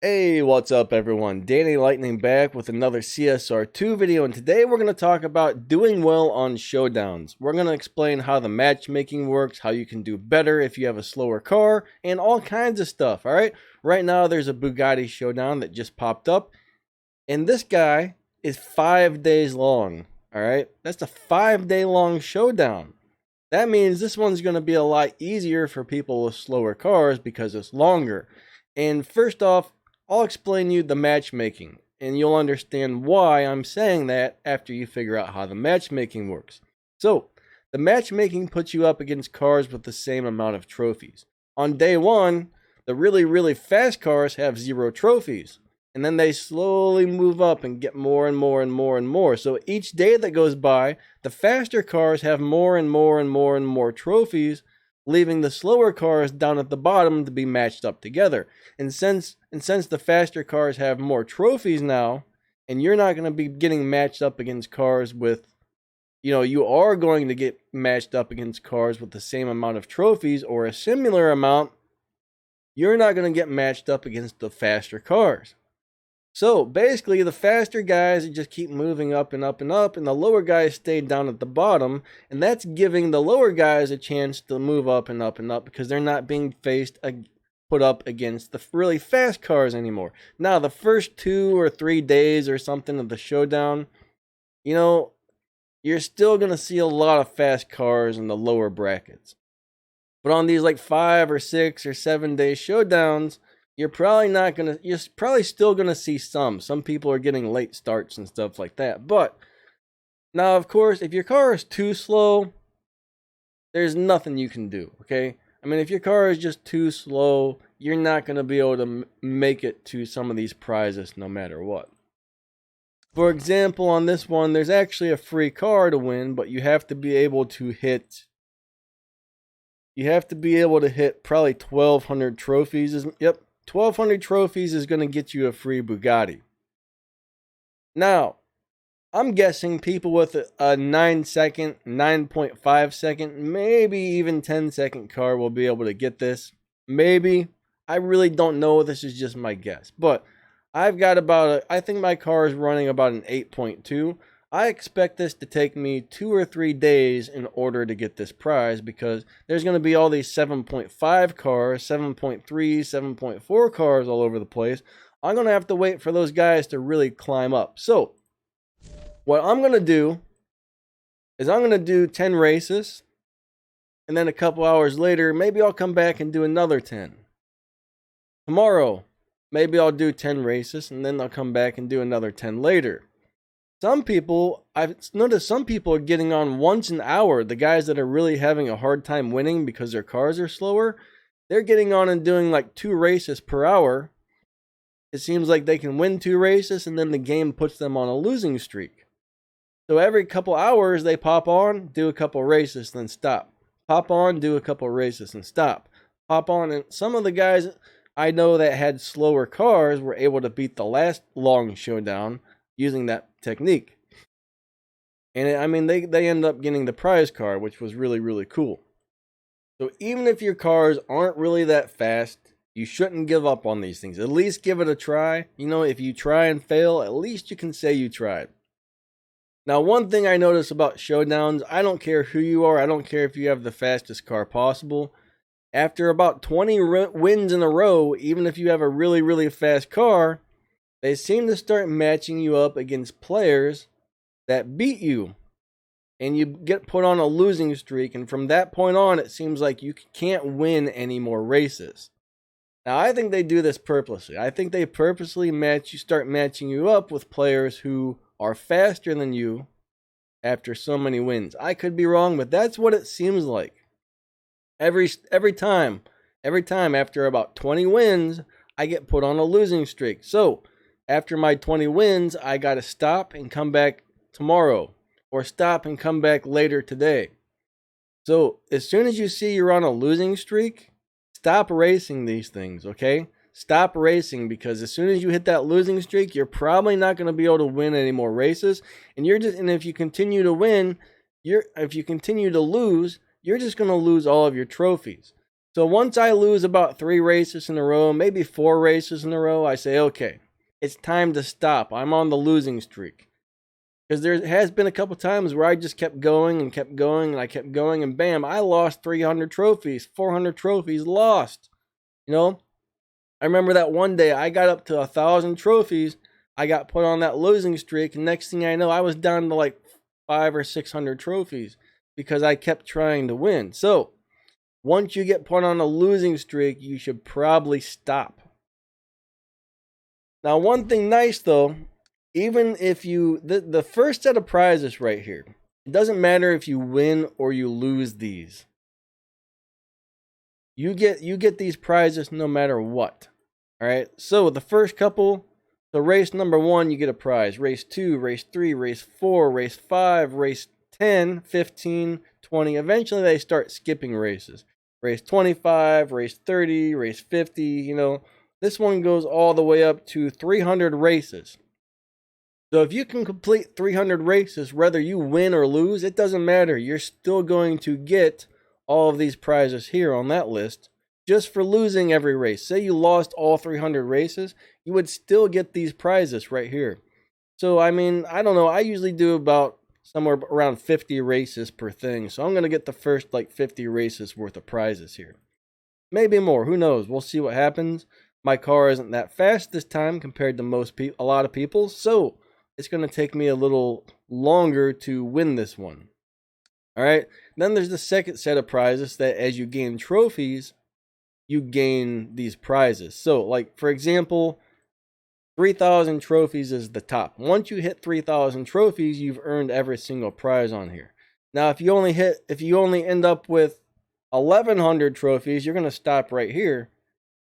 Hey, what's up everyone? Danny Lightning back with another CSR2 video, and today we're going to talk about doing well on showdowns. We're going to explain how the matchmaking works, how you can do better if you have a slower car, and all kinds of stuff, alright? Right now there's a Bugatti showdown that just popped up, and this guy is 5 days long, alright? That's a 5-day long showdown. That means this one's going to be a lot easier for people with slower cars because it's longer. And first off, I'll explain you the matchmaking, and you'll understand why I'm saying that after you figure out how the matchmaking works. So, the matchmaking puts you up against cars with the same amount of trophies. On day one, the really fast cars have 0 trophies, and then they slowly move up and get more and more and more and more. So each day that goes by, the faster cars have more and more trophies, leaving the slower cars down at the bottom to be matched up together. And since the faster cars have more trophies now, and you're not going to be getting matched up against cars with, you are going to get matched up against cars with the same amount of trophies or a similar amount, you're not going to get matched up against the faster cars. So basically, the faster guys just keep moving up and up and up, and the lower guys stay down at the bottom, and that's giving the lower guys a chance to move up and up and up because they're not being put up against the really fast cars anymore. Now, the first 2 or 3 days or something of the showdown, you're still going to see a lot of fast cars in the lower brackets. But on these like 5 or 6 or 7 day showdowns, you're probably still gonna see some. Some people are getting late starts and stuff like that. But now, of course, if your car is too slow, there's nothing you can do, okay? I mean, if your car is just too slow, you're not gonna be able to make it to some of these prizes no matter what. For example, on this one, there's actually a free car to win, but you have to be able to hit probably 1,200 trophies. Yep. 1,200 trophies is going to get you a free Bugatti. Now, I'm guessing people with a 9-second, 9.5 second, maybe even 10-second car will be able to get this. Maybe. I really don't know. This is just my guess. But I've got I think my car is running about an 8.2. I expect this to take me 2 or 3 days in order to get this prize because there's going to be all these 7.5 cars, 7.3, 7.4 cars all over the place. I'm going to have to wait for those guys to really climb up. So, what I'm going to do is I'm going to do 10 races, and then a couple hours later, maybe I'll come back and do another 10. Tomorrow, maybe I'll do 10 races, and then I'll come back and do another 10 later. I've noticed some people are getting on once an hour. The guys that are really having a hard time winning because their cars are slower, they're getting on and doing like 2 races per hour. It seems like they can win 2 races and then the game puts them on a losing streak. So every couple hours they pop on, do a couple races, then stop. Pop on, do a couple races, and stop. Pop on, and some of the guys I know that had slower cars were able to beat the last long showdown using that technique. And they end up getting the prize car, which was really cool. So even if your cars aren't really that fast, you shouldn't give up on these things. At least give it a try. If you try and fail, at least you can say you tried. Now, one thing I notice about showdowns, I don't care who you are, I don't care if you have the fastest car possible. After about 20 wins in a row, even if you have a really fast car, they seem to start matching you up against players that beat you. And you get put on a losing streak. And from that point on, it seems like you can't win any more races. Now, I think they do this purposely. I think they purposely start matching you up with players who are faster than you after so many wins. I could be wrong, but that's what it seems like. Every time after about 20 wins, I get put on a losing streak. So, after my 20 wins, I got to stop and come back tomorrow, or stop and come back later today. So, as soon as you see you're on a losing streak, stop racing these things, okay? Stop racing, because as soon as you hit that losing streak, you're probably not going to be able to win any more races, and if you continue to lose, you're just going to lose all of your trophies. So once I lose about 3 races in a row, maybe 4 races in a row, I say, okay, it's time to stop. I'm on the losing streak. Because there has been a couple times where I just kept going and kept going and I kept going, and bam, I lost 300 trophies, 400 trophies lost. You know, I remember that one day I got up to 1,000 trophies. I got put on that losing streak, and next thing I know, I was down to like 500 or 600 trophies because I kept trying to win. So once you get put on a losing streak, you should probably stop. Now, one thing nice though, even if you, the first set of prizes right here, it doesn't matter if you win or you lose these. You get these prizes no matter what. All right. So the first couple, so race number 1, you get a prize. Race 2, race 3, race 4, race 5, race 10, 15, 20. Eventually they start skipping races. Race 25, race 30, race 50, you know. This one goes all the way up to 300 races. So if you can complete 300 races, whether you win or lose, it doesn't matter. You're still going to get all of these prizes here on that list just for losing every race. Say you lost all 300 races, you would still get these prizes right here. So, I mean, I don't know. I usually do about somewhere around 50 races per thing. So I'm going to get the first like 50 races worth of prizes here. Maybe more. Who knows? We'll see what happens. My car isn't that fast this time compared to a lot of people. So it's going to take me a little longer to win this one. All right. Then there's the second set of prizes that as you gain trophies, you gain these prizes. So, like, for example, 3,000 trophies is the top. Once you hit 3,000 trophies, you've earned every single prize on here. Now, if you only end up with 1,100 trophies, you're going to stop right here.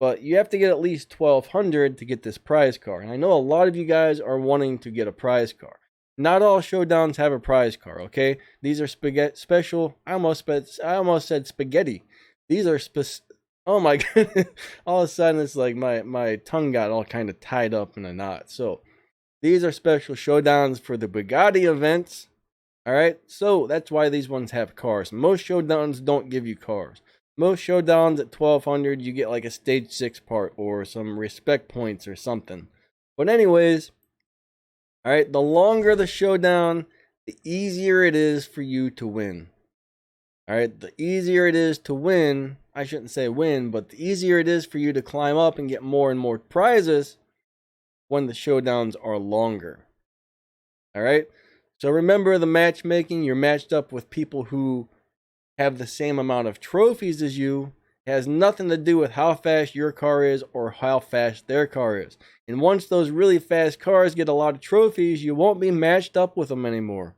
But you have to get at least 1,200 to get this prize car. And I know a lot of you guys are wanting to get a prize car. Not all showdowns have a prize car, okay? These are special. I almost said spaghetti. These are oh my goodness. All of a sudden it's like my tongue got all kind of tied up in a knot. So these are special showdowns for the Bugatti events. All right? So that's why these ones have cars. Most showdowns don't give you cars. Most showdowns at 1,200, you get like a stage 6 part or some respect points or something. But anyways, all right, the longer the showdown, the easier it is for you to win. All right, the easier it is to win, I shouldn't say win, but the easier it is for you to climb up and get more and more prizes when the showdowns are longer. All right, so remember the matchmaking, you're matched up with people who have the same amount of trophies as you. It has nothing to do with how fast your car is or how fast their car is. And once those really fast cars get a lot of trophies, you won't be matched up with them anymore.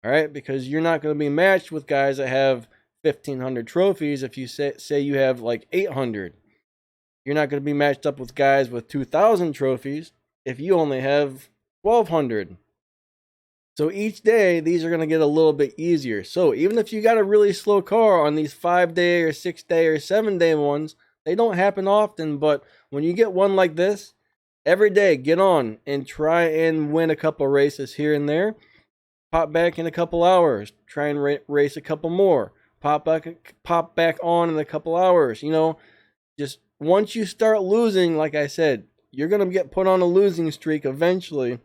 All right, because you're not going to be matched with guys that have 1,500 trophies if you say you have like 800. You're not going to be matched up with guys with 2,000 trophies if you only have 1,200. So each day, these are going to get a little bit easier. So even if you got a really slow car on these 5-day or 6-day or 7-day ones, they don't happen often. But when you get one like this, every day, get on and try and win a couple races here and there. Pop back in a couple hours. Try and race a couple more. Pop back on in a couple hours. You know, just once you start losing, like I said, you're going to get put on a losing streak eventually.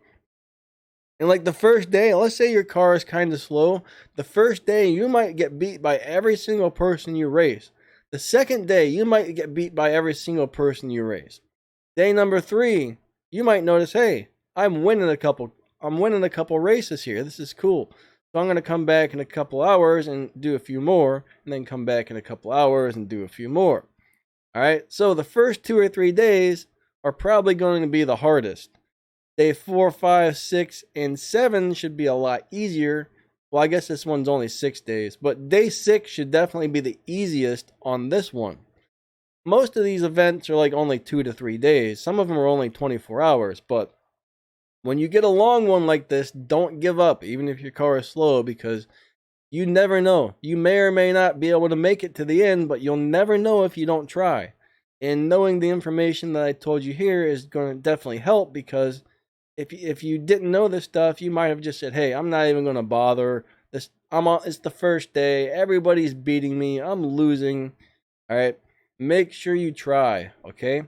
And like the first day, let's say your car is kind of slow. The first day, you might get beat by every single person you race. The second day, you might get beat by every single person you race. Day number 3, you might notice, hey, I'm winning a couple races here. This is cool. So I'm going to come back in a couple hours and do a few more, and then come back in a couple hours and do a few more. All right. So the first 2 or 3 days are probably going to be the hardest. Day 4, 5, 6, and 7 should be a lot easier. Well, I guess this one's only 6 days, but day 6 should definitely be the easiest on this one. Most of these events are like only 2 to 3 days. Some of them are only 24 hours, but when you get a long one like this, don't give up, even if your car is slow, because you never know. You may or may not be able to make it to the end, but you'll never know if you don't try. And knowing the information that I told you here is going to definitely help, because if you didn't know this stuff, you might have just said, hey, I'm not even going to bother. It's the first day. Everybody's beating me. I'm losing. All right, make sure you try, okay?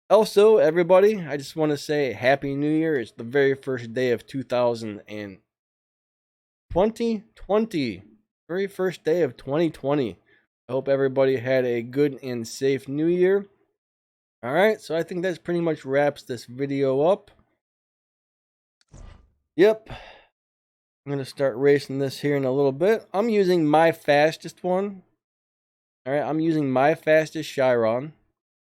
Also, everybody, I just want to say Happy New Year. It's the very first day of 2020. Very first day of 2020. I hope everybody had a good and safe New Year. All right, so I think that pretty much wraps this video up. Yep. I'm going to start racing this here in a little bit. I'm using my fastest one. All right, I'm using my fastest Chiron,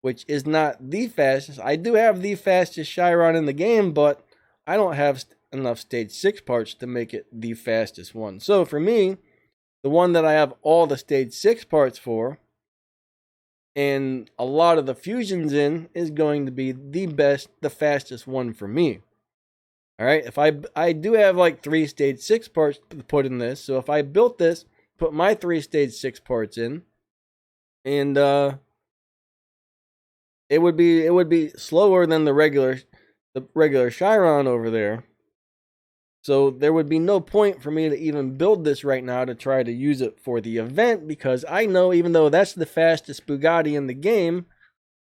which is not the fastest. I do have the fastest Chiron in the game, but I don't have enough stage 6 parts to make it the fastest one. So for me, the one that I have all the stage 6 parts for and a lot of the fusions in is going to be the fastest one for me. All right, if I do have like 3 stage 6 parts to put in this, so if I built this, put my 3 stage 6 parts in, and it would be slower than the regular Chiron over there. So there would be no point for me to even build this right now to try to use it for the event, because I know even though that's the fastest Bugatti in the game,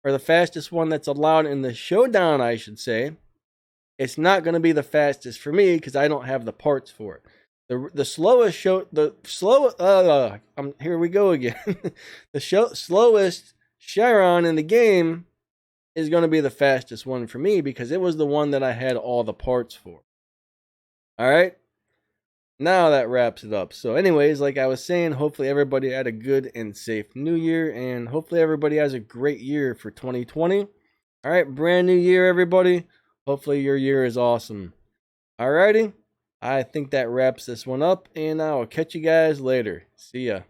or the fastest one that's allowed in the showdown, I should say, it's not going to be the fastest for me because I don't have the parts for it. Here we go again. Slowest Chiron in the game is going to be the fastest one for me because it was the one that I had all the parts for. All right. Now that wraps it up. So anyways, like I was saying, hopefully everybody had a good and safe New Year, and hopefully everybody has a great year for 2020. All right, brand new year, everybody. Hopefully your year is awesome. Alrighty, I think that wraps this one up, and I will catch you guys later. See ya.